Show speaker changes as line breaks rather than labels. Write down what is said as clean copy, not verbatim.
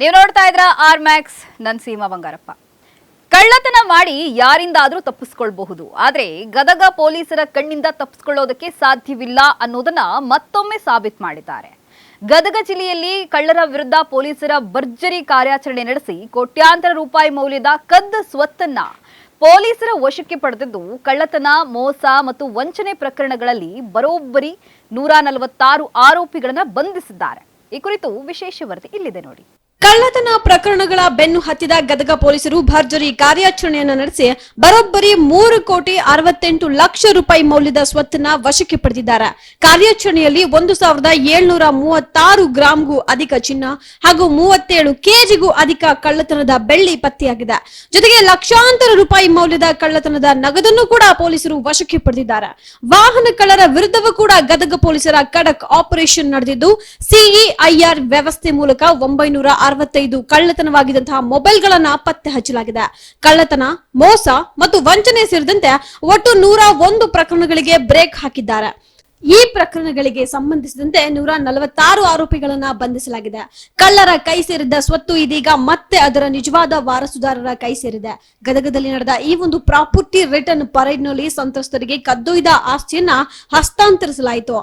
ನೀವು ನೋಡ್ತಾ ಇದ್ರ ಆರ್ ಮ್ಯಾಕ್ಸ್ ನನ್ ಸೀಮಾ ಬಂಗಾರಪ್ಪ. ಕಳ್ಳತನ ಮಾಡಿ ಯಾರಿಂದಾದ್ರೂ ತಪ್ಪಿಸ್ಕೊಳ್ಬಹುದು, ಆದ್ರೆ ಗದಗ ಪೊಲೀಸರ ಕಣ್ಣಿಂದ ತಪ್ಪಿಸ್ಕೊಳ್ಳೋದಕ್ಕೆ ಸಾಧ್ಯವಿಲ್ಲ ಅನ್ನೋದನ್ನ ಮತ್ತೊಮ್ಮೆ ಸಾಬೀತು ಮಾಡಿದ್ದಾರೆ. ಗದಗ ಜಿಲ್ಲೆಯಲ್ಲಿ ಕಳ್ಳರ ವಿರುದ್ಧ ಪೊಲೀಸರ ಭರ್ಜರಿ ಕಾರ್ಯಾಚರಣೆ ನಡೆಸಿ ಕೋಟ್ಯಾಂತರ ರೂಪಾಯಿ ಮೌಲ್ಯದ ಕದ್ದ ಸ್ವತ್ತನ್ನ ಪೊಲೀಸರ ವಶಕ್ಕೆ ಪಡೆದಿದ್ದು, ಕಳ್ಳತನ, ಮೋಸ ಮತ್ತು ವಂಚನೆ ಪ್ರಕರಣಗಳಲ್ಲಿ ಬರೋಬ್ಬರಿ 146 ಆರೋಪಿಗಳನ್ನ ಬಂಧಿಸಿದ್ದಾರೆ. ಈ ಕುರಿತು ವಿಶೇಷ ವರದಿ ಇಲ್ಲಿದೆ ನೋಡಿ.
ಕಳ್ಳತನ ಪ್ರಕರಣಗಳ ಬೆನ್ನು ಹತ್ತಿದ ಗದಗ ಪೊಲೀಸರು ಭರ್ಜರಿ ಕಾರ್ಯಾಚರಣೆಯನ್ನು ನಡೆಸಿ ಬರೋಬ್ಬರಿ 3,68 ಲಕ್ಷ ರೂಪಾಯಿ ಮೌಲ್ಯದ ಸ್ವತ್ತನ್ನ ವಶಕ್ಕೆ ಪಡೆದಿದ್ದಾರೆ. ಕಾರ್ಯಾಚರಣೆಯಲ್ಲಿ 1,736 ಗ್ರಾಂಗೂ ಅಧಿಕ ಚಿನ್ನ ಹಾಗೂ 37 ಕೆಜಿಗೂ ಅಧಿಕ ಕಳ್ಳತನದ ಬೆಳ್ಳಿ ಪತ್ತೆಯಾಗಿದೆ. ಜೊತೆಗೆ ಲಕ್ಷಾಂತರ ರೂಪಾಯಿ ಮೌಲ್ಯದ ಕಳ್ಳತನದ ನಗದನ್ನು ಕೂಡ ಪೊಲೀಸರು ವಶಕ್ಕೆ ಪಡೆದಿದ್ದಾರೆ. ವಾಹನ ಕಳ್ಳರ ವಿರುದ್ಧವೂ ಕೂಡ ಗದಗ ಪೊಲೀಸರ ಖಡಕ್ ಆಪರೇಷನ್ ನಡೆದಿದ್ದು, ಸಿಇಐಆರ್ ವ್ಯವಸ್ಥೆ ಮೂಲಕ 965 ಕಳ್ಳತನವಾಗಿದ್ದಂತಹ ಮೊಬೈಲ್ಗಳನ್ನ ಪತ್ತೆ ಹಚ್ಚಲಾಗಿದೆ. ಕಳ್ಳತನ, ಮೋಸ ಮತ್ತು ವಂಚನೆ ಸೇರಿದಂತೆ ಒಟ್ಟು 101 ಪ್ರಕರಣಗಳಿಗೆ ಬ್ರೇಕ್ ಹಾಕಿದ್ದಾರೆ. ಈ ಪ್ರಕರಣಗಳಿಗೆ ಸಂಬಂಧಿಸಿದಂತೆ 146 ಆರೋಪಿಗಳನ್ನ ಬಂಧಿಸಲಾಗಿದೆ. ಕಳ್ಳರ ಕೈ ಸೇರಿದ್ದ ಸ್ವತ್ತು ಇದೀಗ ಮತ್ತೆ ಅದರ ನಿಜವಾದ ವಾರಸುದಾರರ ಕೈ ಸೇರಿದೆ. ಗದಗದಲ್ಲಿ ನಡೆದ ಈ ಒಂದು ಪ್ರಾಪರ್ಟಿ ರಿಟರ್ನ್ ಪರೇಡ್ ನಲ್ಲಿ ಸಂತ್ರಸ್ತರಿಗೆ ಕದ್ದೊಯ್ದ ಆಸ್ತಿಯನ್ನ ಹಸ್ತಾಂತರಿಸಲಾಯಿತು.